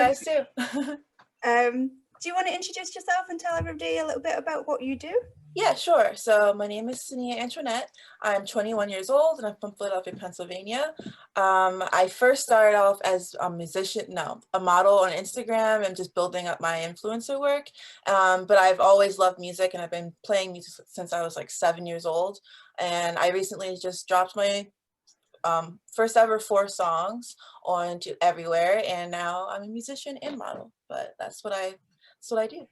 guys too. Do you want to introduce yourself and tell everybody a little bit about what you do? Yeah, sure. So my name is Sanniyah Antoinette. I'm 21 years old and I'm from Philadelphia, Pennsylvania. I first started off as a model on Instagram and just building up my influencer work. But I've always loved music and I've been playing music since I was like 7 years old. And I recently just dropped my first ever 4 songs onto everywhere. And now I'm a musician and model, but that's what I do.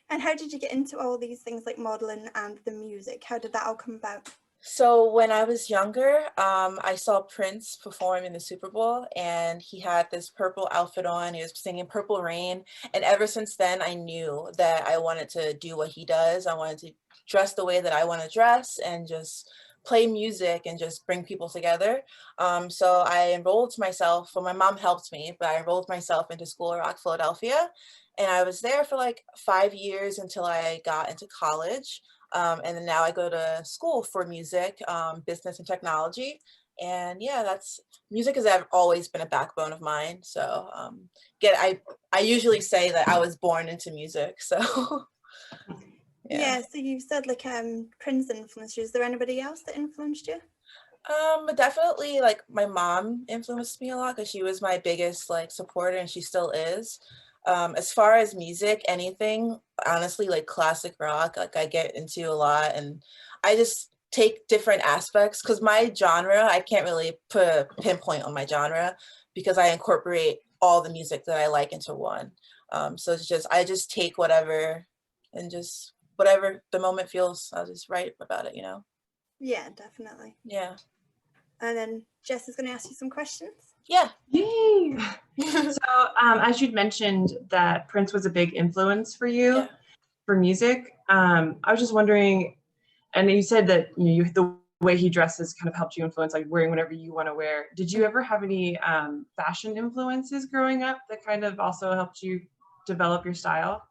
And how did you get into all these things like modeling and the music? How did that all come about? So when I was younger, I saw Prince perform in the Super Bowl and he had this purple outfit on. He was singing Purple Rain. And ever since then, I knew that I wanted to do what he does. I wanted to dress the way that I want to dress and just play music and just bring people together. So I enrolled myself, well, my mom helped me, but I enrolled myself into School of Rock, Philadelphia. And I was there for like 5 years until I got into college. And then now I go to school for music, business and technology. And yeah, music has always been a backbone of mine. So I usually say that I was born into music. So yeah. So you said like Prince influenced you. Is there anybody else that influenced you? Definitely like my mom influenced me a lot because she was my biggest like supporter and she still is. As far as music, anything, honestly, like classic rock, like I get into a lot and I just take different aspects because my genre, I can't really put a pinpoint on my genre because I incorporate all the music that I like into one. So I just take whatever and just whatever the moment feels, I'll just write about it, Yeah, definitely. Yeah. And then Jess is going to ask you some questions. Yeah. Yay! So as you'd mentioned that Prince was a big influence for you for music, I was just wondering, and you said that the way he dresses kind of helped you influence like wearing whatever you want to wear. Did you ever have any fashion influences growing up that kind of also helped you develop your style?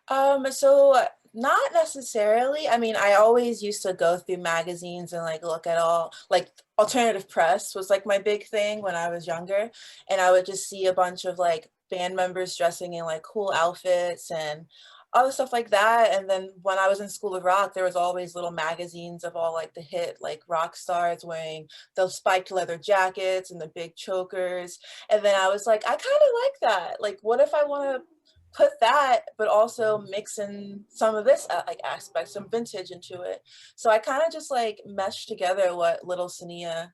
So not necessarily. I mean, I always used to go through magazines and like look at all like alternative press was like my big thing when I was younger. And I would just see a bunch of like band members dressing in like cool outfits and other stuff like that. And then when I was in School of Rock, there was always little magazines of all like the hit like rock stars wearing those spiked leather jackets and the big chokers. And then I was like, I kind of like that. Like, what if I want to put that, but also mix in some of this like aspect, some vintage into it. So I kind of just like meshed together what little Sanniyah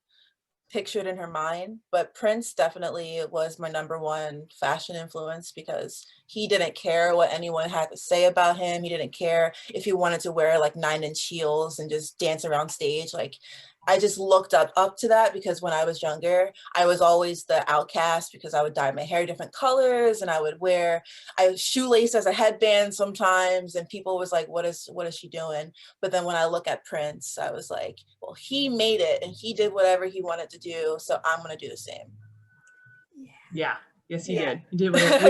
pictured in her mind. But Prince definitely was my #1 fashion influence because he didn't care what anyone had to say about him. He didn't care if he wanted to wear like 9-inch heels and just dance around stage. Like I just looked up to that because when I was younger, I was always the outcast because I would dye my hair different colors and I would shoelace as a headband sometimes. And people was like, what is she doing? But then when I look at Prince, I was like, well, he made it and he did whatever he wanted to do. So I'm going to do the same. Yeah. Yes, he did. He did whatever.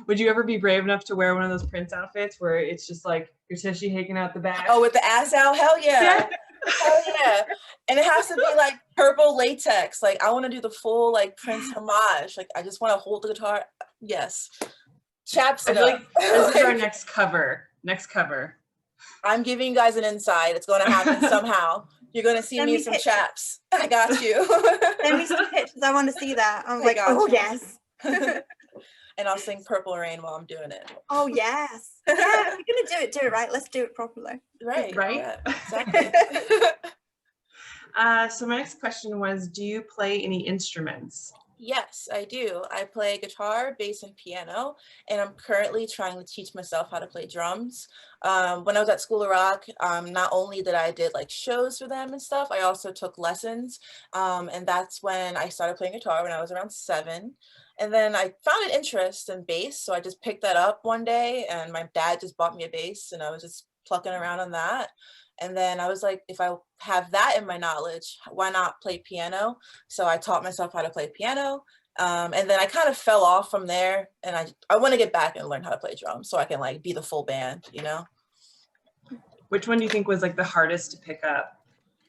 Would you ever be brave enough to wear one of those Prince outfits where it's just like your tushy hanging out the back? Oh, with the ass out? Hell yeah. Hell yeah. And it has to be like purple latex. Like I want to do the full like Prince homage. Like I just want to hold the guitar. Yes. Chaps it up. Like this is our next cover. I'm giving you guys an insight. It's going to happen somehow. You're going to see me in some chaps. I got you. Send me some pictures. I want to see that. I'm like, oh, yes. And I'll sing Purple Rain while I'm doing it. Oh, yes. Yeah, if you're going to do it right. Let's do it properly. Right. Yeah, exactly. So my next question was, do you play any instruments? Yes, I do. I play guitar, bass, and piano, and I'm currently trying to teach myself how to play drums. When I was at School of Rock, not only did I did like shows for them and stuff, I also took lessons, and that's when I started playing guitar when I was around 7. And then I found an interest in bass, so I just picked that up one day, and my dad just bought me a bass, and I was just plucking around on that. And then I was like, if I have that in my knowledge, why not play piano? So I taught myself how to play piano. And then I kind of fell off from there. And I want to get back and learn how to play drums so I can like be the full band, Which one do you think was like the hardest to pick up?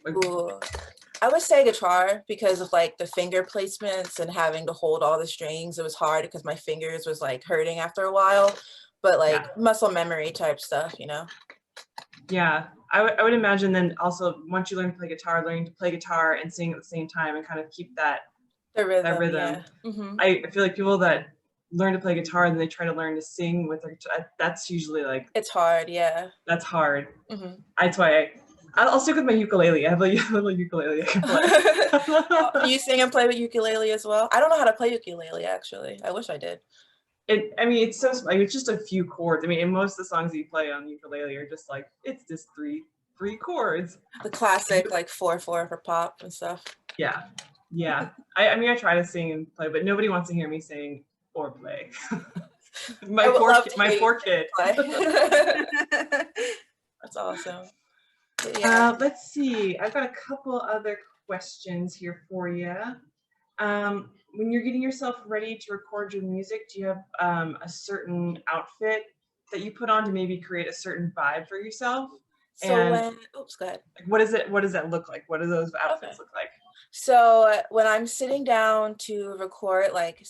Ooh. I would say guitar because of like the finger placements and having to hold all the strings. It was hard because my fingers was like hurting after a while, but like muscle memory type stuff, you know? Yeah, I would imagine then also once you learn to play guitar, learning to play guitar and sing at the same time and kind of keep that rhythm. Yeah. Mm-hmm. I feel like people that learn to play guitar and they try to learn to sing with their guitar, that's usually like, it's hard. Yeah, that's hard. Mm-hmm. That's why I'll stick with my ukulele. I have a little ukulele I can play. Do you sing and play with ukulele as well? I don't know how to play ukulele actually. I wish I did. I mean, it's so like it's just a few chords. I mean, and most of the songs that you play on ukulele are just like it's just three chords. The classic like 4/4 for pop and stuff. Yeah. I mean, I try to sing and play, but nobody wants to hear me sing or play. my poor kid. That's awesome. Yeah. Let's see. I've got a couple other questions here for you. When you're getting yourself ready to record your music, do you have a certain outfit that you put on to maybe create a certain vibe for yourself? So and oops, go ahead. What is it? What does that look like? What do those outfits look like? So when I'm sitting down to record, like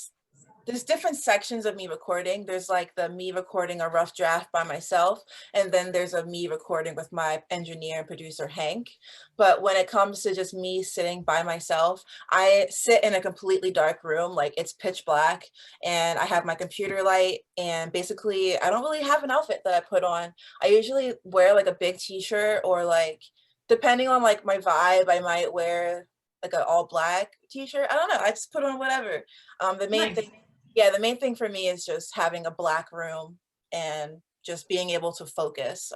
there's different sections of me recording. There's like the me recording a rough draft by myself, and then there's a me recording with my engineer and producer, Hank. But when it comes to just me sitting by myself, I sit in a completely dark room, like it's pitch black, and I have my computer light, and basically I don't really have an outfit that I put on. I usually wear like a big t-shirt, or like, depending on like my vibe, I might wear like an all black t-shirt. I don't know, I just put on whatever. The main thing, the main thing for me is just having a black room and just being able to focus.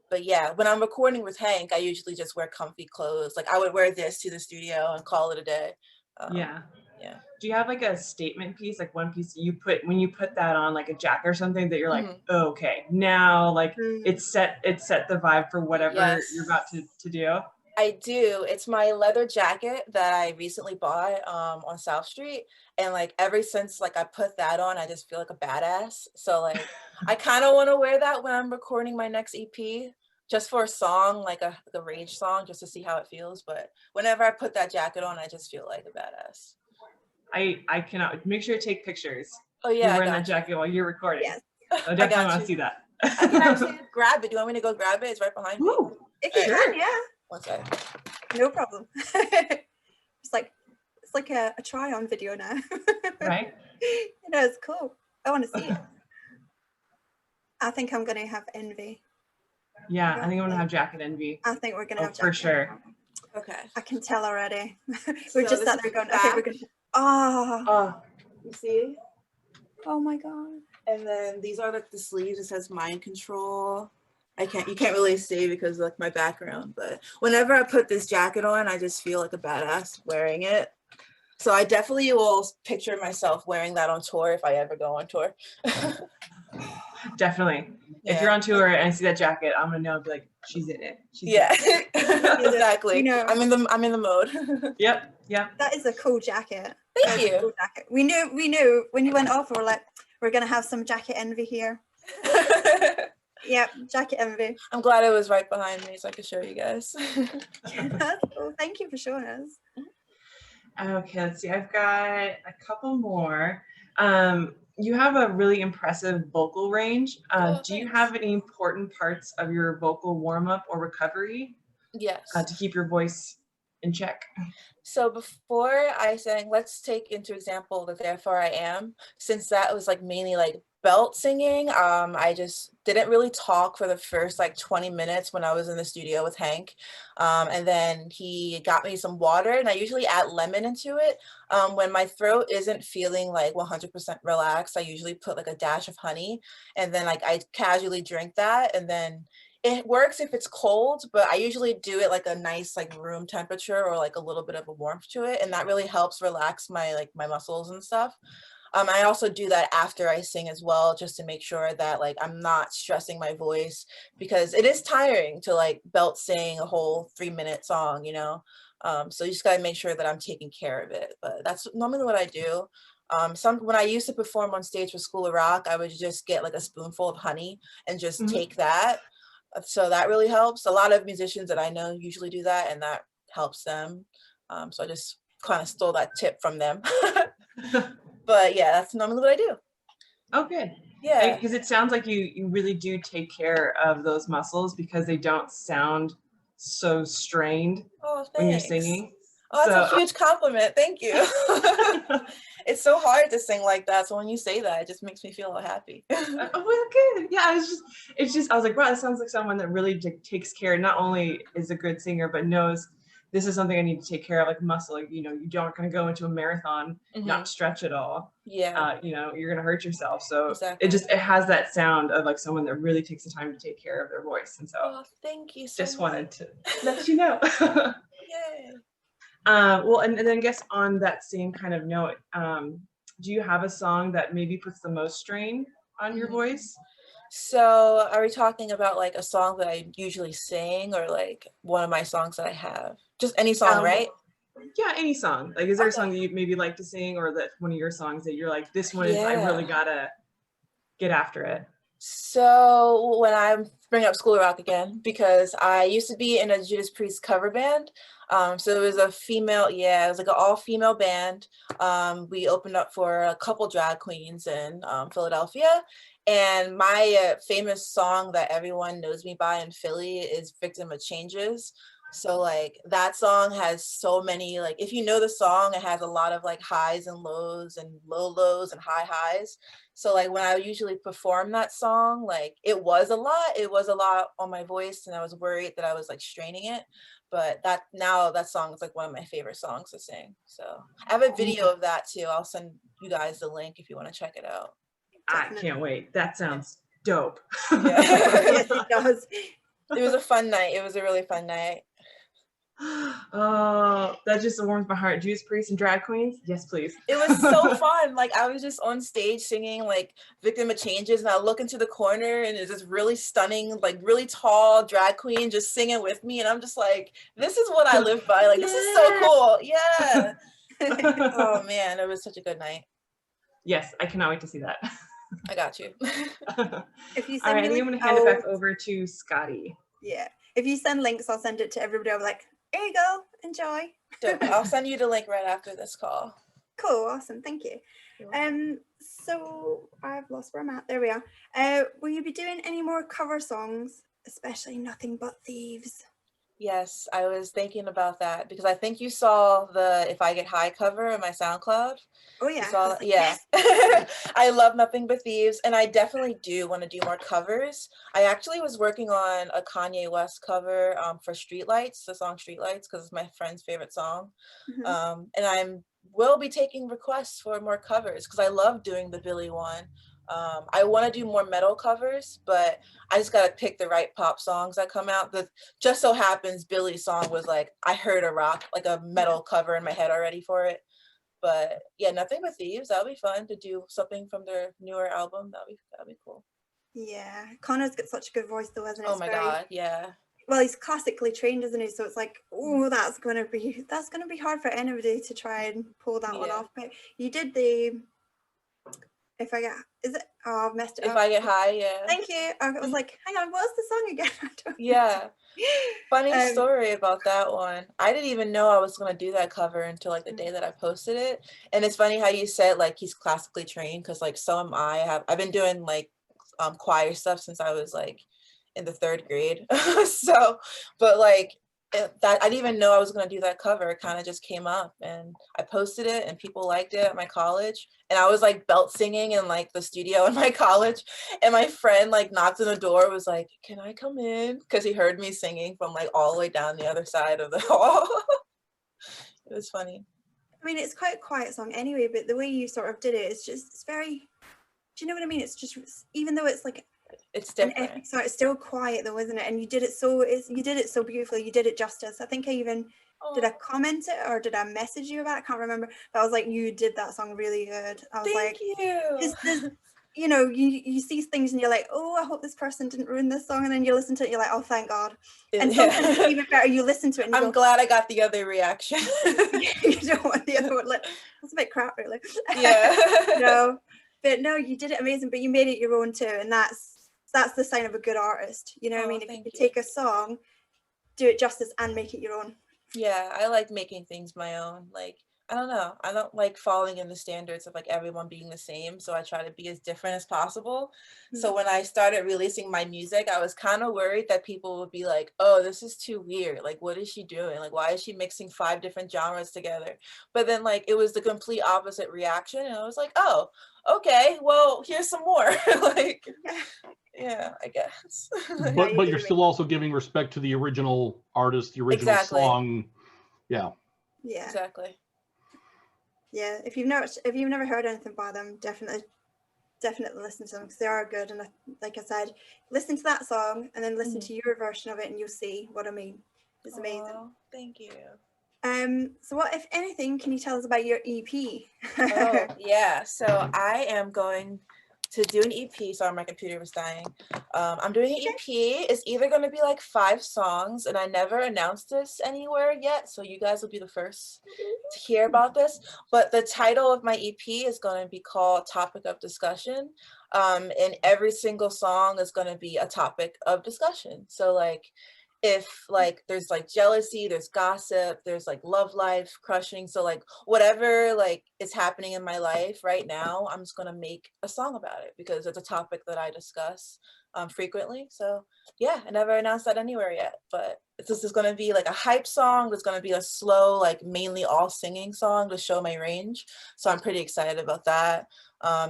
But yeah, when I'm recording with Hank, I usually just wear comfy clothes. Like I would wear this to the studio and call it a day. Yeah. Do you have like a statement piece, like one piece you put when you put that on, like a jacket or something that you're like, oh, okay, now like it's set the vibe for whatever you're about to do? I do. It's my leather jacket that I recently bought on South Street, and like ever since like I put that on, I just feel like a badass. So like I kind of want to wear that when I'm recording my next EP, just for a song, like a rage song, just to see how it feels. But whenever I put that jacket on, I just feel like a badass. I cannot. Make sure to take pictures. Oh yeah, you're wearing that jacket while you're recording. Yes. I definitely want to see that. I can actually grab it. Do you want me to go grab it? It's right behind me. If you can, yeah. One second. No problem. It's like a try-on video now. Right? You know, it's cool. I want to see it. I think I'm going to have envy. Yeah, I think I'm going to have jacket envy. I think we're going to have jacket for sure. Okay. I can tell already. We're just sat there going, okay, we're going to. You see? Oh my God. And then these are like the sleeves. It says mind control. You can't really see because of like my background, but whenever I put this jacket on, I just feel like a badass wearing it. So I definitely will picture myself wearing that on tour if I ever go on tour. Definitely. Yeah. If you're on tour and I see that jacket, I'm gonna know and be like, she's in it. Exactly. You know, I'm in the mode. Yep. That is a cool jacket. Thank you. Cool jacket. We knew when you went off, we were like, we're gonna have some jacket envy here. Yeah, jacket envy. I'm glad it was right behind me so I could show you guys. That's cool. Thank you for showing us. Okay, let's see. I've got a couple more. You have a really impressive vocal range. Do you have any important parts of your vocal warm-up or recovery? Yes. To keep your voice in check? So before I sang, let's take into example the Therefore I Am, since that was like mainly like belt singing. I just didn't really talk for the first like 20 minutes when I was in the studio with Hank. And then he got me some water, and I usually add lemon into it. When my throat isn't feeling like 100% relaxed, I usually put like a dash of honey, and then like I casually drink that, and then it works if it's cold, but I usually do it like a nice like room temperature or like a little bit of a warmth to it, and that really helps relax my muscles and stuff. I also do that after I sing as well, just to make sure that like I'm not stressing my voice, because it is tiring to like belt sing a whole 3-minute song, you know. So you just gotta make sure that I'm taking care of it. But that's normally what I do. When I used to perform on stage for School of Rock, I would just get like a spoonful of honey and just take that. So that really helps. A lot of musicians that I know usually do that, and that helps them. So I just kind of stole that tip from them. But yeah, that's normally what I do. Oh, good. Yeah. Because it sounds like you really do take care of those muscles because they don't sound so strained when you're singing. Oh, that's a huge compliment. Thank you. It's so hard to sing like that. So when you say that, it just makes me feel happy. Oh, well, good. Yeah, I was like, wow, it sounds like someone that really takes care, not only is a good singer, but knows this is something I need to take care of, like muscle. Like, you know, you don't going to go into a marathon, not stretch at all. Yeah. You know, you're going to hurt yourself. So exactly. it has that sound of like someone that really takes the time to take care of their voice. And so thank you so just much. wanted to let you know. Yay. Well, and then I guess on that same kind of note, do you have a song that maybe puts the most strain on your voice? So are we talking about like a song that I usually sing, or like one of my songs that I have? Just any song, right? Yeah, any song. Like, is there a song that you maybe like to sing, or that one of your songs that you're like, this one is, I really gotta get after it? So when I'm bringing up School Rock again, because I used to be in a Judas Priest cover band. So it was a female, it was like an all-female band. We opened up for a couple drag queens in Philadelphia. And my famous song that everyone knows me by in Philly is Victim of Changes. So like that song has so many, like if you know the song, it has a lot of like highs and lows and low lows and high highs. So like when I usually perform that song, like it was a lot on my voice, and I was worried that I was like straining it. But that song is like one of my favorite songs to sing. So I have a video of that too. I'll send you guys the link if you want to check it out. I can't wait. That sounds dope. Yes, it does. It was a fun night. It was a really fun night. Oh, that just warms my heart. Judas Priest and drag queens? Yes, please. It was so fun. Like I was just on stage singing like Victim of Changes, and I look into the corner and there's this really stunning, like really tall drag queen just singing with me. And I'm just like, this is what I live by. Like, this is so cool. Yeah. Oh man, it was such a good night. Yes, I cannot wait to see that. I got you. If you All send right, I think I'm going to hand it back over to Scottie. Yeah. If you send links, I'll send it to everybody. I'll be like, here you go, enjoy. I'll send you the link right after this call. Cool, awesome, thank you. So I've lost where I'm at. There we are. Will you be doing any more cover songs, especially Nothing But Thieves? Yes, I was thinking about that because I think you saw the If I Get High cover in my SoundCloud. Oh yeah. Like, yeah. I love Nothing But Thieves, and I definitely do want to do more covers. I actually was working on a Kanye West cover for Streetlights, the song Streetlights, because it's my friend's favorite song. And I will be taking requests for more covers because I love doing the Billy one. I want to do more metal covers, but I just got to pick the right pop songs that come out. Just so happens Billy's song was like, I heard a metal cover in my head already for it. But yeah, Nothing But Thieves, that would be fun to do something from their newer album. That'd be cool. Yeah, Connor's got such a good voice though, hasn't it? Oh my God, yeah. Well, he's classically trained, isn't he? So it's like, oh, that's gonna be hard for anybody to try and pull that one off. But you did the If I Get, is it? Oh, I've messed it up. If I Get High, yeah. Thank you. I was like, hang on, what's the song again? Yeah. Funny story about that one. I didn't even know I was going to do that cover until like the day that I posted it. And it's funny how you said like he's classically trained, because like so am I. I've been doing like choir stuff since I was like in the 3rd grade. So, but like that I didn't even know I was going to do that cover. It kind of just came up and I posted it and people liked it at my college. And I was like belt singing in like the studio in my college, and my friend like knocked on the door, was like, can I come in? Because he heard me singing from like all the way down the other side of the hall. It was funny. I mean, it's quite a quiet song anyway, but the way you sort of did it, it's very, do you know what I mean? It's just, even though it's like, it's different. It's still quiet though, isn't it? And you did it so beautifully. You did it justice. I think I even did I comment it or did I message you about it? I can't remember. But I was like, you did that song really good. I was Thank you. You know, you see things and you're like, oh, I hope this person didn't ruin this song. And then you listen to it, you're like, oh, thank God. And sometimes it's even better, you listen to it and I'm glad I got the other reaction. You don't want the other one. Like, that's a bit crap, really. Yeah. No, you did it amazing, but you made it your own too. And that's the sign of a good artist. You know what I mean? If you could take a song, do it justice and make it your own. Yeah, I like making things my own. Like, I don't know. I don't like falling in the standards of like everyone being the same. So I try to be as different as possible. So when I started releasing my music, I was kind of worried that people would be like, oh, this is too weird. Like, what is she doing? Like, why is she mixing 5 different genres together? But then like it was the complete opposite reaction. And I was like, oh, okay, well, here's some more. Like, yeah, I guess. But you're still also giving respect to the original artist, the original song. Yeah. Yeah. Exactly. Yeah. If you've never heard anything by them, definitely listen to them because they are good. And like I said, listen to that song and then listen to your version of it, and you'll see what I mean. It's amazing. Thank you. So what, if anything, can you tell us about your EP? Oh, yeah. So I am going to do an EP. Sorry, my computer was dying. I'm doing an EP. It's either going to be like 5 songs, and I never announced this anywhere yet, so you guys will be the first to hear about this. But the title of my EP is going to be called Topic of Discussion. And every single song is going to be a topic of discussion. So like, if like there's like jealousy, there's gossip, there's like love life, crushing, so like whatever like is happening in my life right now, I'm just gonna make a song about it because it's a topic that I discuss frequently. So yeah, I never announced that anywhere yet, but this is gonna be like a hype song. It's gonna be a slow, like mainly all singing song to show my range, so I'm pretty excited about that.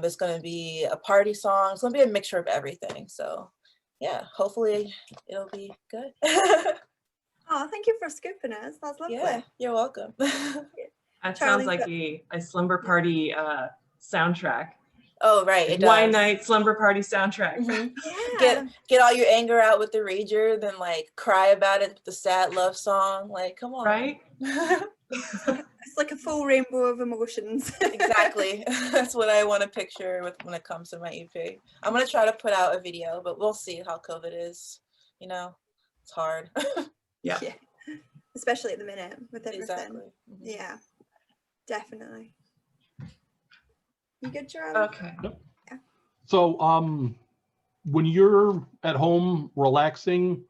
There's gonna be a party song. It's gonna be a mixture of everything, so yeah, hopefully it'll be good. Oh, thank you for scooping us. That's lovely. Yeah, you're welcome. That sounds like a slumber party soundtrack. Oh, right, it does. Wine night slumber party soundtrack. Yeah. Get all your anger out with the rager, then like cry about it with the sad love song. Like, come on. Right? It's like a full rainbow of emotions. Exactly. That's what I want to picture when it comes to my EP. I'm gonna try to put out a video, but we'll see how COVID is. You know, it's hard. Yeah. Especially at the minute with everything. Exactly. Yeah, definitely. You good, Jerome? Okay. Yep. Yeah. So when you're at home relaxing,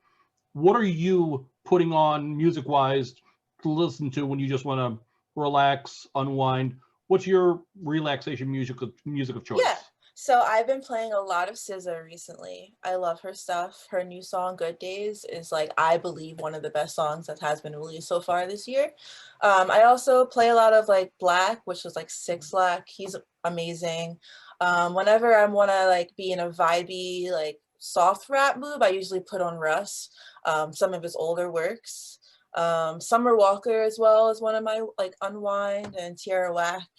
what are you putting on music-wise to listen to when you just want to relax, unwind? What's your relaxation music of choice? Yeah. So I've been playing a lot of SZA recently. I love her stuff. Her new song, Good Days, is like, I believe, one of the best songs that has been released so far this year. I also play a lot of like Black, which is like 6 Lack. He's amazing. Whenever I want to like be in a vibey, like soft rap mood, I usually put on Russ, some of his older works. Summer Walker as well is one of my like unwind, and Tierra Whack.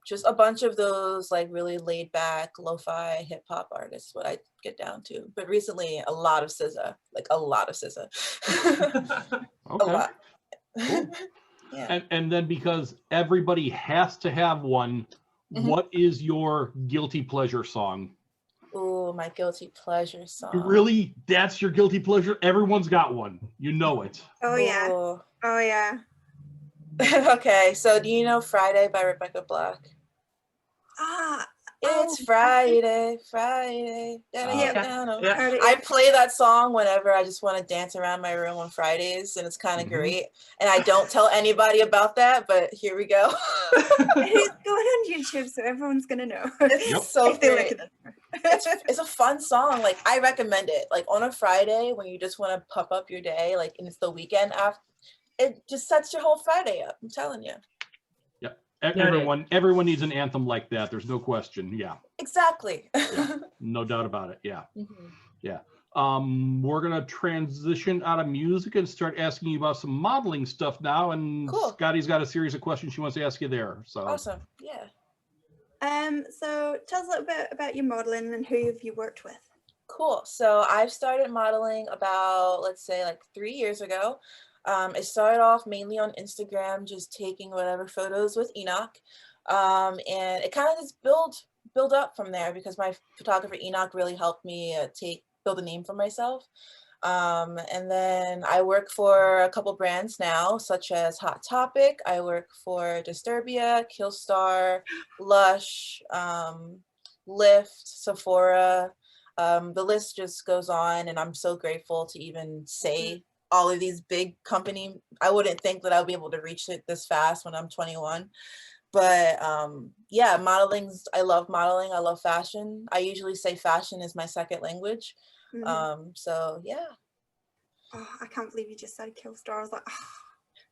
Just a bunch of those like really laid back lo-fi hip hop artists, what I get down to. But recently a lot of SZA, like a lot of SZA. Okay. A lot. Cool. Yeah. And then because everybody has to have one, what is your guilty pleasure song? Oh, my guilty pleasure song. Really? That's your guilty pleasure? Everyone's got one. You know it. Oh, yeah. Oh, yeah. Okay, so do you know Friday by Rebecca Black? It's Friday. I play that song whenever I just want to dance around my room on Fridays, and it's kind of great. And I don't tell anybody about that, but here we go. It's going on YouTube, so everyone's gonna know. It's so great. It's a fun song. Like, I recommend it. Like on a Friday when you just want to pump up your day, like, and it's the weekend after. It just sets your whole Friday up. I'm telling you. Yeah. Everyone needs an anthem like that. There's no question. Yeah. Exactly. Yeah. No doubt about it. Yeah. Yeah. We're gonna transition out of music and start asking you about some modeling stuff now. And cool. Scottie's got a series of questions she wants to ask you there. So awesome. Yeah. So tell us a little bit about your modeling and who have you worked with? Cool. So I've started modeling about, let's say, like 3 years ago. It started off mainly on Instagram, just taking whatever photos with Enoch. And it kind of just build up from there because my photographer Enoch really helped me build a name for myself. And then I work for a couple brands now, such as Hot Topic. I work for Disturbia, Killstar, Lush, Lyft, Sephora. The list just goes on, and I'm so grateful to even say all of these big company. I wouldn't think that I'll be able to reach it this fast when I'm 21. But yeah, I love modeling. I love fashion. I usually say fashion is my second language. So yeah. Oh, I can't believe you just said Killstar. I was like, oh,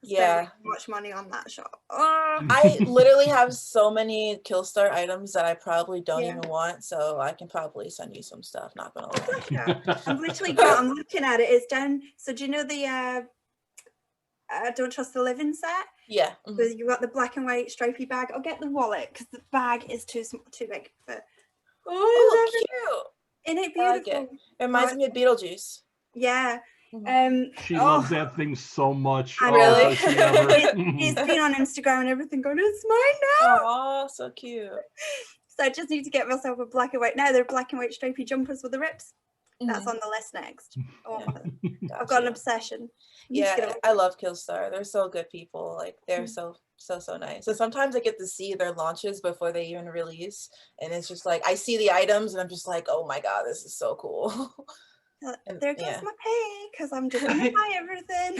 yeah, so much money on that shop. Oh. I literally have so many Killstar items that I probably don't even want, so I can probably send you some stuff, not gonna lie. I'm literally I'm looking at it. It's down. So do you know the Don't Trust the Living set? Yeah. So you got the black and white stripy bag. I'll get the wallet because the bag is too big. But cute! Isn't it beautiful? It reminds me of Beetlejuice. Yeah. She loves that thing so much. Really? It's been on Instagram and everything going, it's mine now. Oh, so cute. So I just need to get myself a black and white. Now they're black and white stripy jumpers with the rips. That's on the list next. I've got an obsession. Yeah, I love Killstar. They're so good people. Like they're so nice. So sometimes I get to see their launches before they even release, and it's just like I see the items and I'm just like, oh my god, this is so cool. And there goes my pay because I'm just gonna buy everything.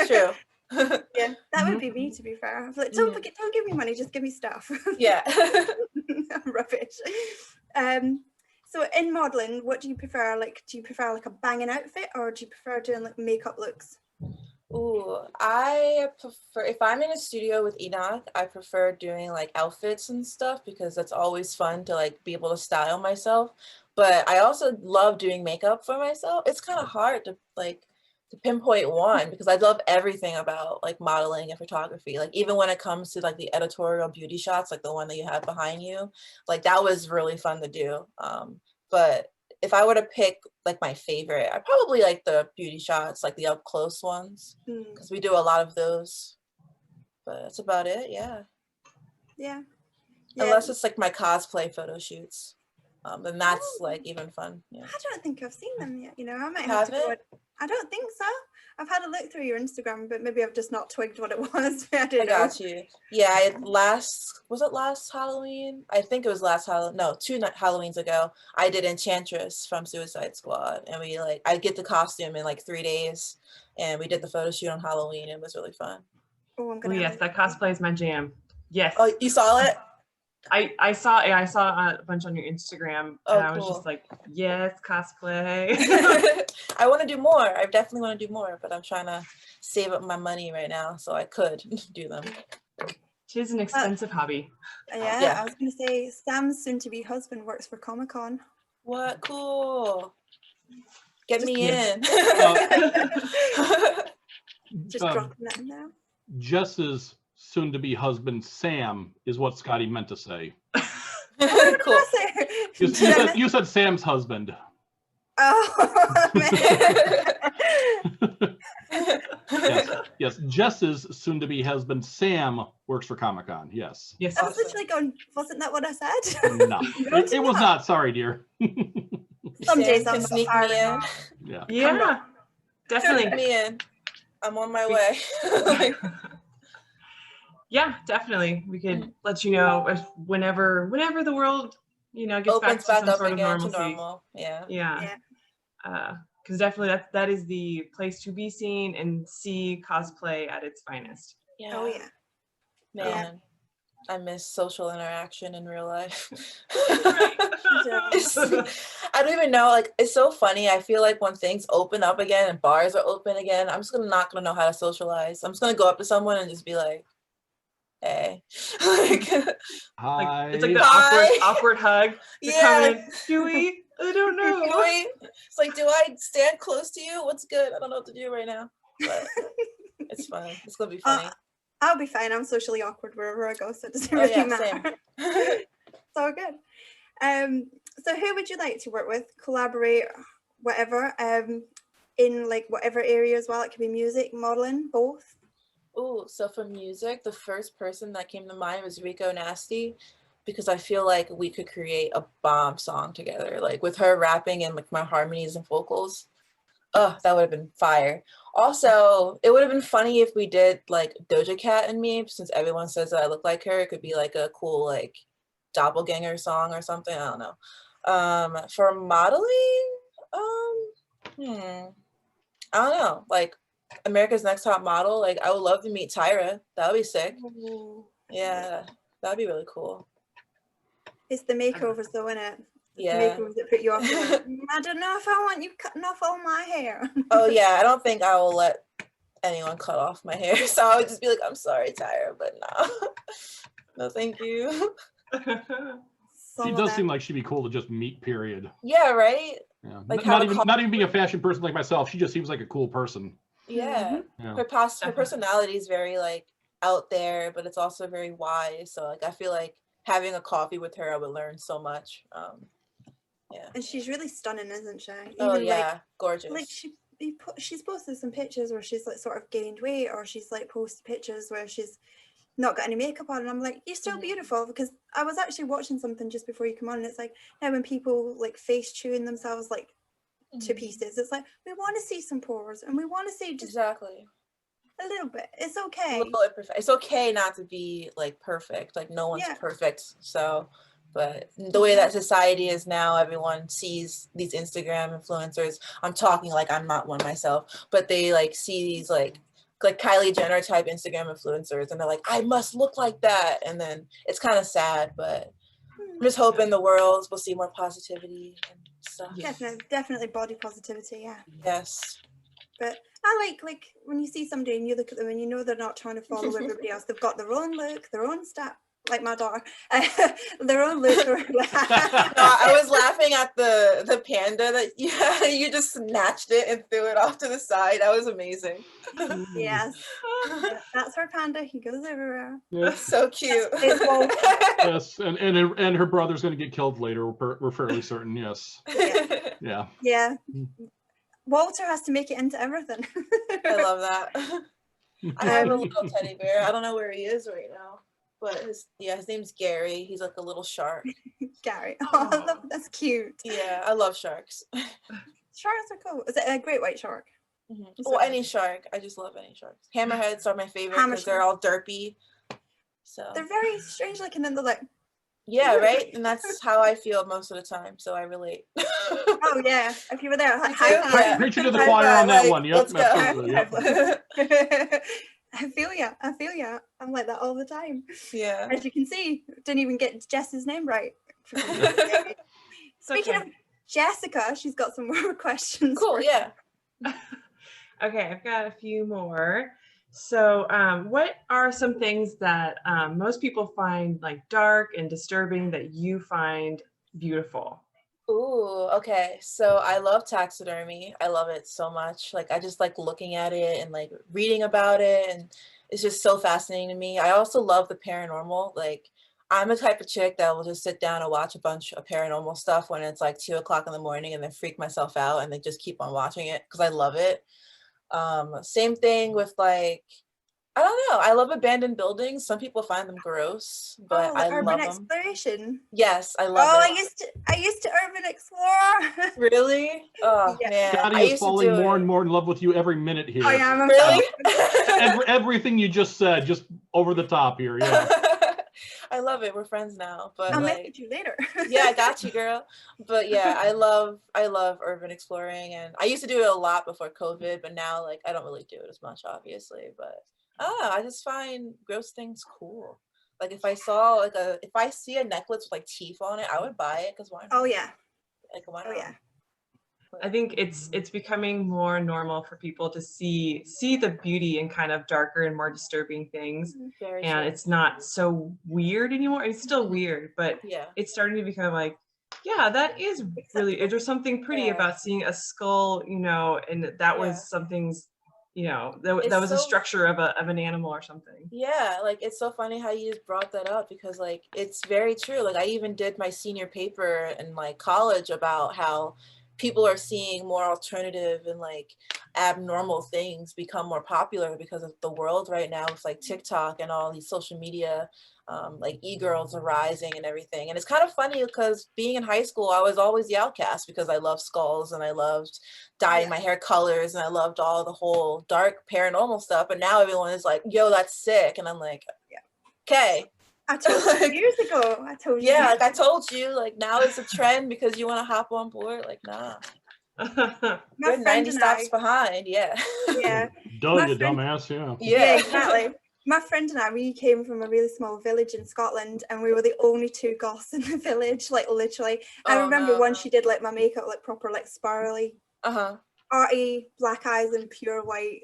True. Yeah, that would be me, to be fair. I was like, don't give me money, just give me stuff. Yeah. Rubbish. So in modeling, what do you prefer? Like, do you prefer like a banging outfit, or do you prefer doing like makeup looks? Ooh, I prefer, if I'm in a studio with Enoch, I prefer doing like outfits and stuff because that's always fun to like be able to style myself. But I also love doing makeup for myself. It's kind of hard to pinpoint one because I love everything about like modeling and photography. Like even when it comes to like the editorial beauty shots, like the one that you have behind you, like that was really fun to do. But if I were to pick like my favorite, I probably like the beauty shots, like the up close ones, because we do a lot of those. But that's about it. Yeah. Unless it's like my cosplay photo shoots. Then that's like even fun. Yeah. I don't think I've seen them yet. You know, I might have to go. I don't think so. I've had a look through your Instagram, but maybe I've just not twigged what it was. I got you. Yeah, was it last Halloween? I think it was last Halloween. No, 2 Halloweens ago. I did Enchantress from Suicide Squad, and I get the costume in like 3 days, and we did the photo shoot on Halloween. It was really fun. Oh, yes, that cosplay is my jam. Yes. Oh, you saw it? I saw a bunch on your Instagram, and I was just like, yes, cosplay. I want to do more. I definitely want to do more, but I'm trying to save up my money right now so I could do them. It is an expensive hobby. Yeah, I was going to say Sam's soon-to-be husband works for Comic-Con. What? Cool. Get me in. Just dropping that in there. Jess's soon-to-be husband Sam is what Scottie meant to say. Cool. You said Sam's husband. Oh, man. Yes. Jess's soon-to-be husband Sam works for Comic-Con. Yes. Yes. I was literally going, wasn't that what I said? No, it was not. Sorry, dear. Some days I'm sneak me in. Yeah. Definitely. Sneak me in. I'm on my way. Yeah, definitely. We could let you know whenever the world, gets opens back to some sort of again normalcy. to normal. Yeah. Because definitely that is the place to be seen and see cosplay at its finest. Yeah. Oh yeah. Man, I miss social interaction in real life. I don't even know. Like, it's so funny. I feel like when things open up again and bars are open again, I'm just not gonna know how to socialize. I'm just gonna go up to someone and just be like, hey. Hi. It's like the awkward hug. Dewey, I don't know. It's like, do I stand close to you? What's good? I don't know what to do right now. But it's fun. It's gonna be funny. I'll be fine. I'm socially awkward wherever I go, so it doesn't really matter. It's all good. So who would you like to work with, collaborate, whatever, in like whatever area as well? It could be music, modeling, both. Oh, so for music, the first person that came to mind was Rico Nasty, because I feel like we could create a bomb song together, like with her rapping and like my harmonies and vocals. Oh, that would have been fire. Also, it would have been funny if we did like Doja Cat and me, since everyone says that I look like her. It could be like a cool like doppelganger song or something. I don't know. For modeling, I don't know, like America's Next Top Model. Like I would love to meet Tyra. That would be sick. Ooh. Yeah, that'd be really cool. It's the makeovers though, isn't it? Yeah. Makeovers that put you off. Like, I don't know if I want you cutting off all my hair. Oh yeah, I don't think I will let anyone cut off my hair. So I would just be like, I'm sorry, Tyra, but no. No, thank you. She does seem like she'd be cool to just meet, period. Yeah, right? Yeah. Like not even being a fashion person like myself, she just seems like a cool person. Yeah. Yeah. Her personality is very like out there, but it's also very wise. So like I feel like having a coffee with her, I would learn so much. Yeah. And she's really stunning, isn't she? Oh Even, yeah, like, gorgeous. Like she's posted some pictures where she's like sort of gained weight, or she's like posted pictures where she's not got any makeup on, and I'm like, you're still beautiful. Because I was actually watching something just before you come on, and it's like now when people like face tune themselves like to pieces, it's like we want to see some pores and we want to see just exactly a little bit. It's okay. It's okay not to be like perfect. Like no one's perfect. So, but the way that society is now, everyone sees these Instagram influencers. I'm talking like I'm not one myself, but they like see these like Kylie Jenner type Instagram influencers, and they're like, I must look like that. And then it's kind of sad, but I'm just hoping the world will see more positivity and stuff. Definitely body positivity. Yeah. Yes. But I like when you see somebody and you look at them and you know they're not trying to follow everybody else. They've got their own look, their own style. Like my daughter, their own look. No, I was laughing at the panda that you just snatched it and threw it off to the side. That was amazing. Yes, that's our panda. He goes everywhere. That's so cute. Yes, and her brother's going to get killed later. We're fairly certain. Yes. Yeah. Walter has to make it into everything. I love that. I have a little teddy bear. I don't know where he is right now. But his name's Gary. He's like a little shark. Gary. Oh, that's cute. Yeah, I love sharks. Sharks are cool. Is it a great white shark? Well, any shark. I just love any sharks. Hammerheads are my favorite because they're all derpy. So they're very strange looking and they're like. Yeah, right? And that's how I feel most of the time. So I relate. Oh yeah. If you were there, preaching to the choir on that one. Yep. Let's go. Yep. I feel ya. I'm like that all the time. Yeah. As you can see, didn't even get Jess's name right. Speaking of Jessica, she's got some more questions. Cool, yeah. Okay, I've got a few more. So what are some things that most people find like dark and disturbing that you find beautiful? Ooh, okay. So I love taxidermy. I love it so much. Like I just like looking at it and like reading about it, and it's just so fascinating to me. I also love the paranormal. Like I'm the type of chick that will just sit down and watch a bunch of paranormal stuff when it's like 2:00 in the morning and then freak myself out and then just keep on watching it because I love it. Same thing with like, I don't know. I love abandoned buildings. Some people find them gross, but I love them. Urban exploration. Yes, I love it. I used to urban explore. Really? Oh man, Scottie is falling more and more in love with you every minute here. I am. Really? Everything you just said, just over the top here. Yeah. I love it. We're friends now, but I'll like, message you later. Yeah, I got you, girl. But yeah, I love urban exploring, and I used to do it a lot before COVID, but now like I don't really do it as much, obviously. But I just find gross things cool. Like if I see a necklace with like teeth on it, I would buy it because why not? Oh yeah. Like why not? Oh yeah. I think it's becoming more normal for people to see the beauty in kind of darker and more disturbing things. Very and true. It's not so weird anymore. It's still weird, but it's starting to become like, yeah, that is really, there's something pretty about seeing a skull, and that was something's, that was a structure of an animal or something. Yeah, like it's so funny how you just brought that up because like it's very true. Like I even did my senior paper in like college about how people are seeing more alternative and like abnormal things become more popular because of the world right now with like TikTok and all these social media, like e-girls are rising and everything. And it's kind of funny because being in high school, I was always the outcast because I loved skulls and I loved dyeing my hair colors and I loved all the whole dark paranormal stuff. But now everyone is like, yo, that's sick. And I'm like, okay. I told you years ago. I told you. Yeah, like I told you, like now it's a trend because you want to hop on board. Like, nah. We're 90 stops behind. Yeah. Yeah. Duh, you dumbass. Yeah. Yeah, exactly. My friend and I, we came from a really small village in Scotland, and we were the only two goths in the village, like literally. I remember once she did like my makeup, like proper, like spirally, arty, black eyes and pure white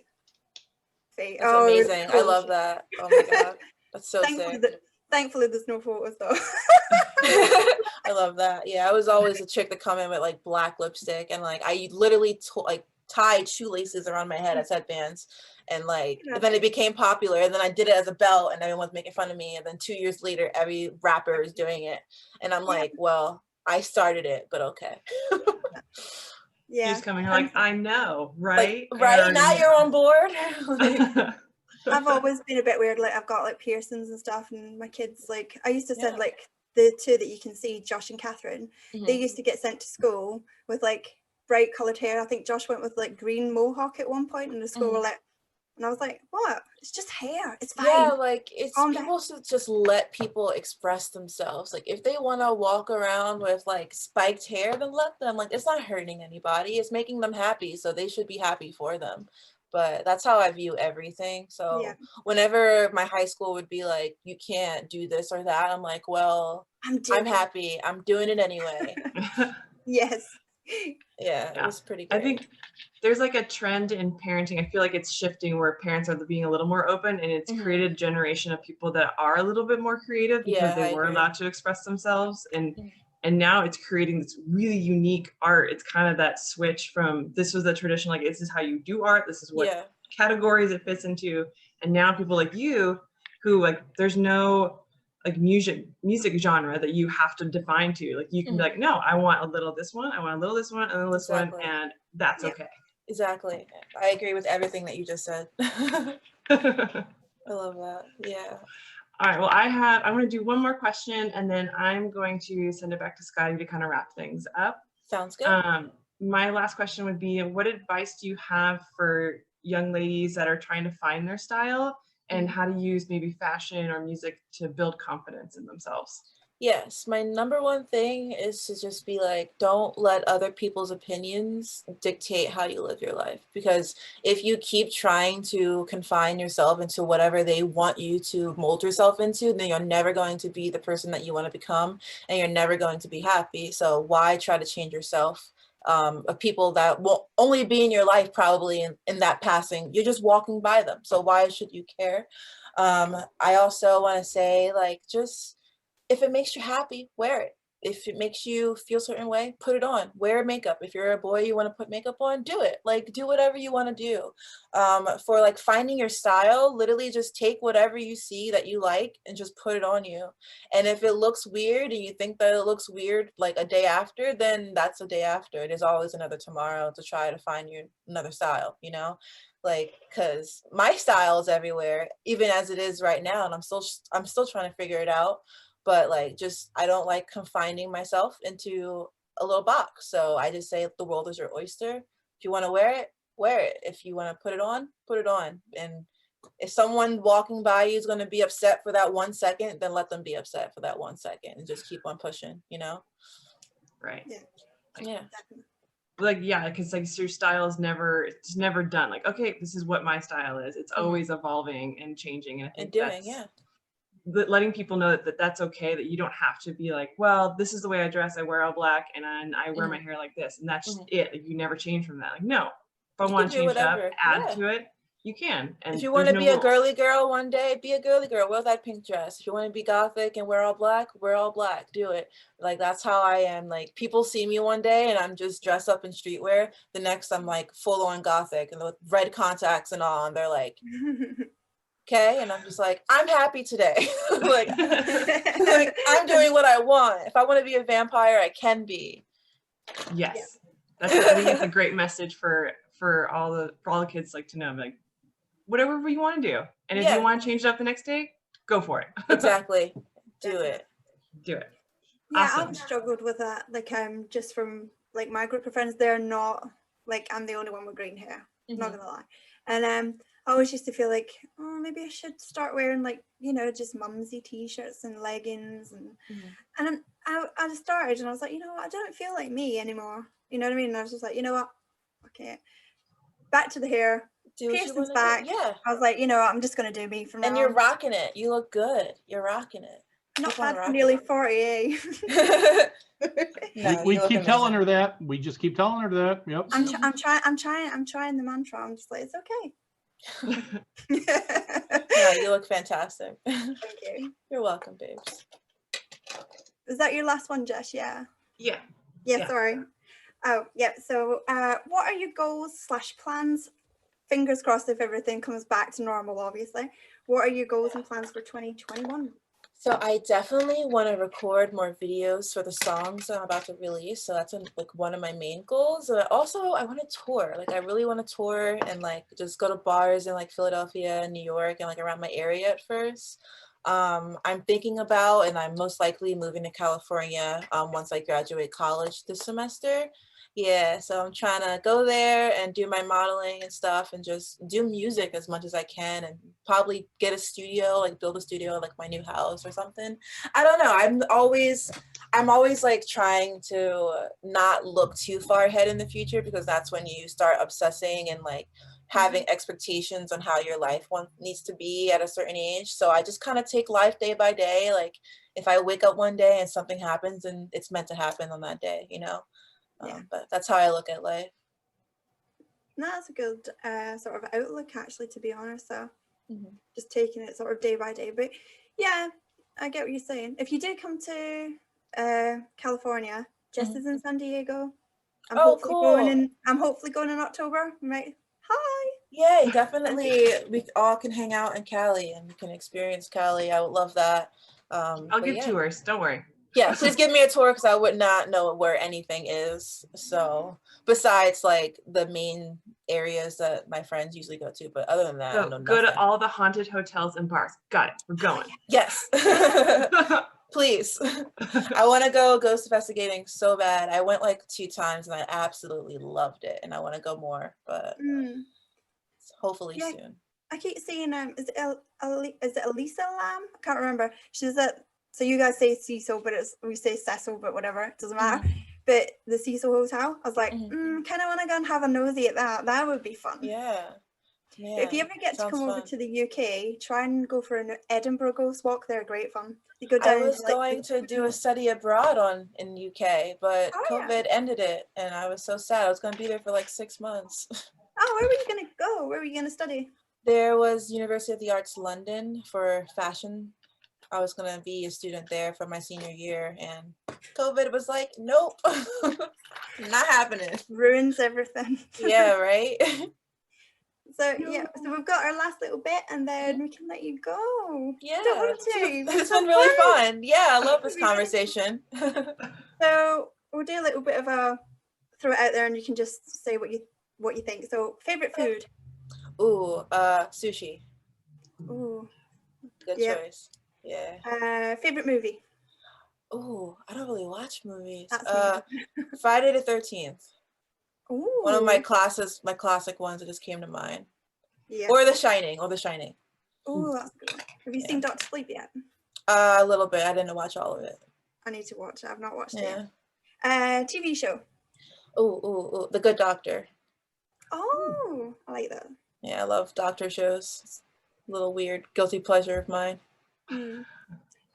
face. That's amazing. I love that. Oh my god, that's so sick. Thankfully, there's no photos though. I love that. Yeah, I was always a chick that come in with like black lipstick, and like I literally tied shoelaces around my head as headbands, and like then it became popular, and then I did it as a belt, and everyone's making fun of me, and then 2 years later every rapper is doing it, and I'm like, well, I started it, but okay. Yeah, she's coming like, I know, right? Like, right now you're on board. I've always been a bit weird, like I've got like piercings and stuff, and my kids, like I used to send like the two that you can see, Josh and Catherine, they used to get sent to school with like bright colored hair. I think Josh went with like green mohawk at one point, and the school were like, and I was like, what? It's just hair. It's fine. Yeah, like it's people should just let people express themselves. Like if they want to walk around with like spiked hair, then let them. Like it's not hurting anybody. It's making them happy, so they should be happy for them. But that's how I view everything. So whenever my high school would be like, you can't do this or that, I'm like, well, I'm happy. I'm doing it anyway. Yes. Yeah, it was pretty great. I think there's like a trend in parenting. I feel like it's shifting where parents are being a little more open, and it's created a generation of people that are a little bit more creative because they were allowed to express themselves. And now it's creating this really unique art. It's kind of that switch from this was the tradition, like this is how you do art, this is what categories it fits into. And now people like you who like there's no like music genre that you have to define to. Like you can be like, no, I want a little this one, I want a little this one, and a little this one, and that's okay. Exactly. I agree with everything that you just said. I love that. Yeah. All right, well, I'm going to do one more question, and then I'm going to send it back to Scottie to kind of wrap things up. Sounds good. My last question would be, what advice do you have for young ladies that are trying to find their style, and how to use maybe fashion or music to build confidence in themselves? Yes, my number one thing is to just be like, don't let other people's opinions dictate how you live your life. Because if you keep trying to confine yourself into whatever they want you to mold yourself into, then you're never going to be the person that you want to become, and you're never going to be happy. So why try to change yourself? Of people that will only be in your life probably in that passing. You're just walking by them. So why should you care? I also want to say, like, just if it makes you happy, wear it. If it makes you feel a certain way, put it on. Wear makeup. If you're a boy, you want to put makeup on, do it. Like, do whatever you want to do. For like finding your style, literally just take whatever you see that you like and just put it on you. And if it looks weird and you think that it looks weird like a day after, then that's a day after. There's always another tomorrow to try to find your another style, you know? Like, because my style is everywhere, even as it is right now, and I'm still trying to figure it out. But like, just, I don't like confining myself into a little box. So I just say the world is your oyster. If you want to wear it, wear it. If you want to put it on, put it on. And if someone walking by you is going to be upset for that 1 second, then let them be upset for that 1 second and just keep on pushing, you know? Right. Yeah. Yeah. Like, yeah, because like your style is it's never done. Like, okay, this is what my style is. It's always evolving and changing. And I think letting people know that that's okay, that you don't have to be like, well, this is the way I dress, I wear all black, and I wear my hair like this, and that's it. Like, you never change from that. Like, no, if I want to change it up, add to it, you can. And if you want to be a girly girl one day, be a girly girl, wear that pink dress. If you want to be gothic and wear all black, do it. Like, that's how I am. Like, people see me one day and I'm just dressed up in streetwear, the next I'm like full on gothic and with red contacts and all, and they're like, okay, and I'm just like, I'm happy today. like I'm doing what I want. If I want to be a vampire, I can be. Yes, I think it's a great message for all the kids, like, to know, like, whatever you want to do, and if you want to change it up the next day, go for it. Exactly, do it. Yeah, awesome. I've struggled with that. Like, just from like my group of friends, they're not like, I'm the only one with green hair. Not gonna lie, and I always used to feel like, oh, maybe I should start wearing, like, you know, just mumsy t-shirts and leggings, and I started and I was like, you know what, I don't feel like me anymore. You know what I mean? And I was just like, you know what? Okay, back to the hair. Piercing's back. Yeah. I was like, you know what? I'm just gonna do me from now And you're on. rocking it. You look good. You're rocking it. Not bad for nearly 40, eh? No, we keep telling her that. We just keep telling her that. Yep. I'm trying the mantra. I'm just like, it's okay. No, you look fantastic. Thank you. You're welcome, babes. Is that your last one, Jess? Yeah. Yeah. Yeah. Sorry. Oh, yeah. So, what are your goals / plans? Fingers crossed if everything comes back to normal, obviously. What are your goals and plans for 2021? So I definitely want to record more videos for the songs I'm about to release. So that's like one of my main goals. Also, I want to tour. Like I really want to tour and like just go to bars in like Philadelphia and New York and like around my area at first. I'm thinking about, and I'm most likely moving to California once I graduate college this semester. Yeah, so I'm trying to go there and do my modeling and stuff and just do music as much as I can and probably get a studio, like build a studio like my new house or something. I don't know. I'm always like trying to not look too far ahead in the future because that's when you start obsessing and like having expectations on how your life needs to be at a certain age. So I just kind of take life day by day. Like if I wake up one day and something happens and it's meant to happen on that day, you know? But that's how I look at life. That's a good sort of outlook, actually, to be honest. So just taking it sort of day by day. But yeah, I get what you're saying. If you did come to California, Jess is in San Diego. I'm hopefully going in October. Right? Hi. Yay, definitely. We all can hang out in Cali and we can experience Cali. I would love that. I'll give tours. Don't worry. Yeah, please give me a tour because I would not know where anything is. So besides like the main areas that my friends usually go to, but other than that, I know go to all the haunted hotels and bars. Got it. We're going. Yes. Please. I want to go ghost investigating so bad. I went like 2 times and I absolutely loved it, and I want to go more, but hopefully soon. I keep seeing is it Elisa Lam? I can't remember. She's at. So you guys say Cecil, but we say Cecil, but whatever, it doesn't matter. But the Cecil Hotel, I was like, kind of want to go and have a nosy at that. That would be fun. Yeah. If you ever get to come over to the UK, try and go for an Edinburgh Ghost Walk. They're great fun. You go down. I was going to do a study abroad in UK, but COVID ended it, and I was so sad. I was going to be there for like 6 months. Oh, where were you going to go? Where were you going to study? There was University of the Arts London for fashion. I was going to be a student there for my senior year, and COVID was like, nope, not happening. Ruins everything. Yeah, right? So we've got our last little bit, and then we can let you go. Yeah. Don't want to. It's been really fun. Yeah, I love this conversation. So we'll do a little bit of a throw it out there, and you can just say what you think. So favorite food? Ooh, sushi. Ooh. Good choice. Yeah. Favorite movie? Ooh, I don't really watch movies. That's Friday the 13th. Ooh. One of my classic ones that just came to mind. Yeah. Or The Shining. Ooh, that's good. Have you seen Dr. Sleep yet? A little bit. I didn't watch all of it. I need to watch it. I've not watched it yet. TV show? Ooh, The Good Doctor. Oh, I like that. Yeah, I love doctor shows. It's a little weird, guilty pleasure of mine. And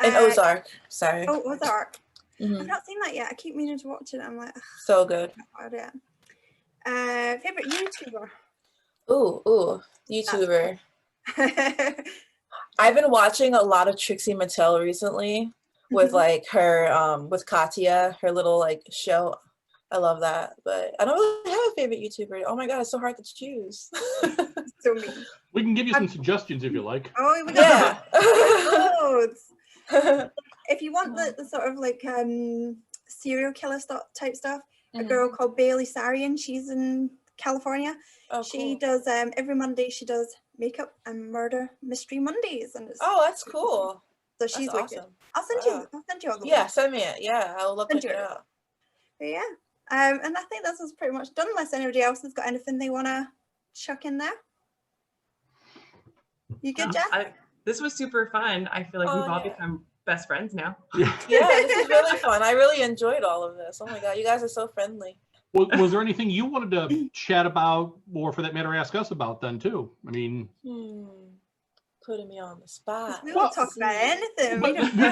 Ozark. Sorry. Oh, Ozark. I've not seen that yet. I keep meaning to watch it. I'm like, so good. Favorite YouTuber? Ooh, YouTuber. I've been watching a lot of Trixie Mattel recently with like her with Katya, her little like show. I love that, but I don't really have a favorite YouTuber. Oh my god, it's so hard to choose. So mean. We can give you some suggestions if you like. Oh, we got loads. If you want the sort of like serial killer type stuff, a girl called Bailey Sarian, she's in California. Oh, she does every Monday she does makeup and murder mystery Mondays, and that's cool. So she's awesome. I'll send you all the links. Send me it. Yeah, I'll look it up. But yeah. And I think this is pretty much done, unless anybody else has got anything they want to chuck in there. You good, Jeff? This was super fun. I feel like we've all become best friends now. Yeah, this is really fun. I really enjoyed all of this. Oh my god, you guys are so friendly. Was there anything you wanted to chat about, or for that matter, ask us about then too? I mean, putting me on the spot. We won't talk about anything.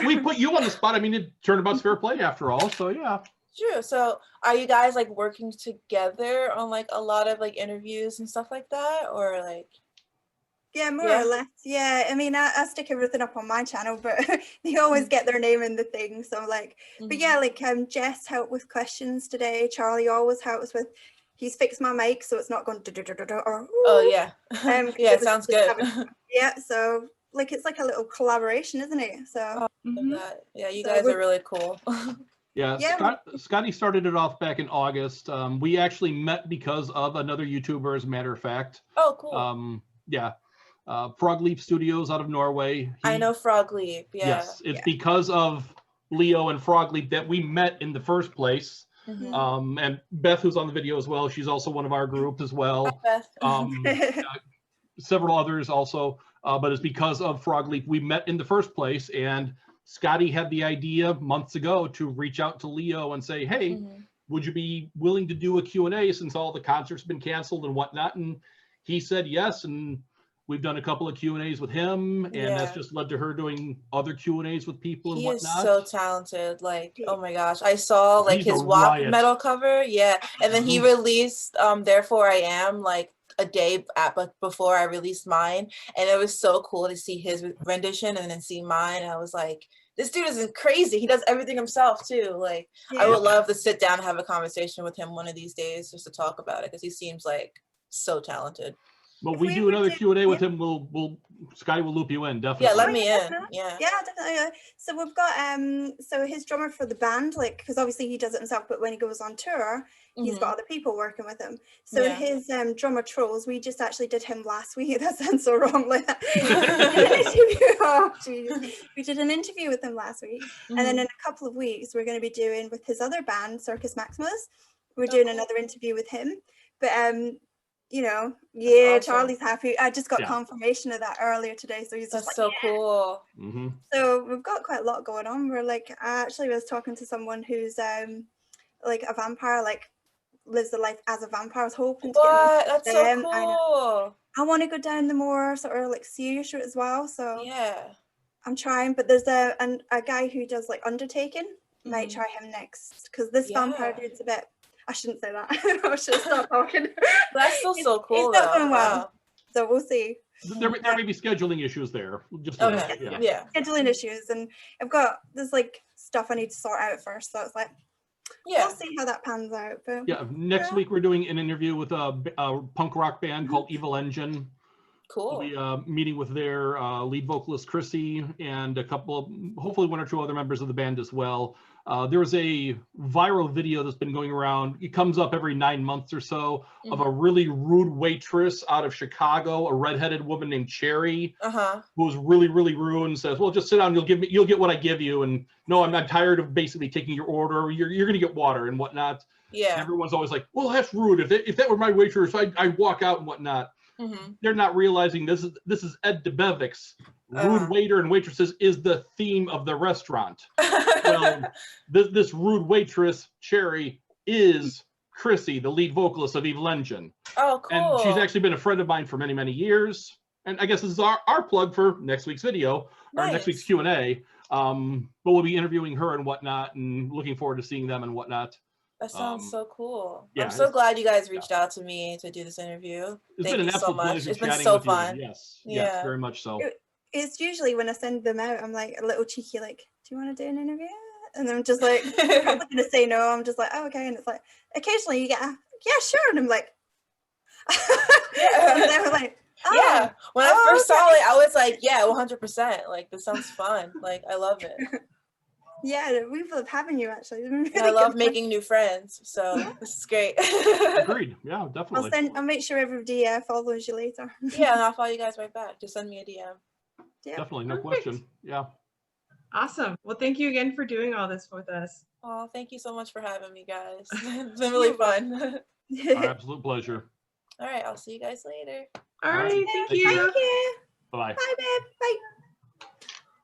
We put you on the spot. I mean, it Turnabout's fair play after all. So yeah. True. So are you guys like working together on like a lot of like interviews and stuff like that, or like? Yeah, more or less. Yeah, I mean, I stick everything up on my channel, but they always get their name in the thing. So like, but yeah, like Jess helped with questions today. Charlie always helps with. He's fixed my mic so it's not going or. Oh yeah. Yeah, it sounds good. Yeah, so like it's like a little collaboration, isn't it? So. Yeah, you guys are really cool. Yeah, Scottie started it off back in August. We actually met because of another YouTuber, as a matter of fact. Oh, cool. Yeah. Frog Leap Studios out of Norway. I know Frog Leap, yeah. Yes, it's because of Leo and Frog Leap that we met in the first place. And Beth, who's on the video as well, she's also one of our group as well. Hi, Beth. Several others also, but it's because of Frog Leap we met in the first place. And Scottie had the idea months ago to reach out to Leo and say, hey, would you be willing to do a Q&A since all the concerts have been canceled and whatnot? And he said yes, and we've done a couple of Q&As with him, and that's just led to her doing other Q&As with people and whatnot. He is so talented. Like, oh my gosh. I saw like his WAP metal cover. Yeah. And then he released Therefore I Am like a day before I released mine. And it was so cool to see his rendition and then see mine. And I was like, this dude isn't crazy. He does everything himself too. Like, I would love to sit down and have a conversation with him one of these days just to talk about it, because he seems like so talented. Well, we do another Q&A with him. Scottie will loop you in, definitely. Yeah, let me in. Yeah, definitely. So we've got so his drummer for the band, like, because obviously he does it himself, but when he goes on tour, he's got other people working with him. So his drummer Trolls, we just actually did him last week. That sounds so wrong. Like we did an interview with him last week, and then in a couple of weeks we're going to be doing with his other band, Circus Maximus. We're doing another interview with him, but you know, awesome. Charlie's happy. I just got confirmation of that earlier today, so he's just like, so cool. So we've got quite a lot going on. We're like, I actually was talking to someone who's like a vampire, like lives the life as a vampire. I was hoping to get that's so cool. I want to go down the more sort of like serious route as well. So yeah, I'm trying, but there's a guy who does like undertaking. Might try him next, because this vampire dude's a bit. I shouldn't say that. I should stop talking. That's still so cool. It's not going well. So we'll see. There may be scheduling issues there. Just scheduling issues, and there's like stuff I need to sort out first. So it's like, we'll see how that pans out. But next week we're doing an interview with a punk rock band called Evil Engine. Cool. We'll be meeting with their lead vocalist Chrissy and a couple of, hopefully one or two other members of the band as well. There was a viral video that's been going around. It comes up every 9 months or so of a really rude waitress out of Chicago, a redheaded woman named Cherry, who was really, really rude and says, "Well, just sit down. You'll get what I give you." And no, I'm tired of basically taking your order. You're going to get water and whatnot. Yeah. And everyone's always like, "Well, that's rude. If that were my waitress, I'd walk out and whatnot." They're not realizing this is Ed DeBevick's rude waiter and waitresses is the theme of the restaurant. Well, this rude waitress, Cherry, is Chrissy, the lead vocalist of Evil Engine. Oh, cool. And she's actually been a friend of mine for many, many years. And I guess this is our plug for next week's video, or next week's Q&A. But we'll be interviewing her and whatnot, and looking forward to seeing them and whatnot. That sounds so cool. Yeah, I'm so glad you guys reached out to me to do this interview. It's been an absolute pleasure. It's been so fun. Yes, yes, very much so. It's usually when I send them out, I'm like a little cheeky, like, "Do you want to do an interview?" And I'm just like, I'm probably going to say no. I'm just like, "Oh, okay." And it's like, occasionally you get, "Yeah, sure." And I'm like, and they were like, "Oh, when I first saw it, I was like, yeah, 100%. Like, this sounds fun. Like, I love it. Yeah, we love having you, actually. Really I love making new friends, so this is great. Agreed. Yeah, definitely. I'll make sure everybody follows you later. Yeah, and I'll follow you guys right back. Just send me a DM. Yeah, definitely, no question. Yeah. Awesome. Well, thank you again for doing all this with us. Oh, thank you so much for having me, guys. It's been really fun. Our absolute pleasure. All right, I'll see you guys later. All right, thank you. Thank you. Bye-bye. Bye, babe. Bye.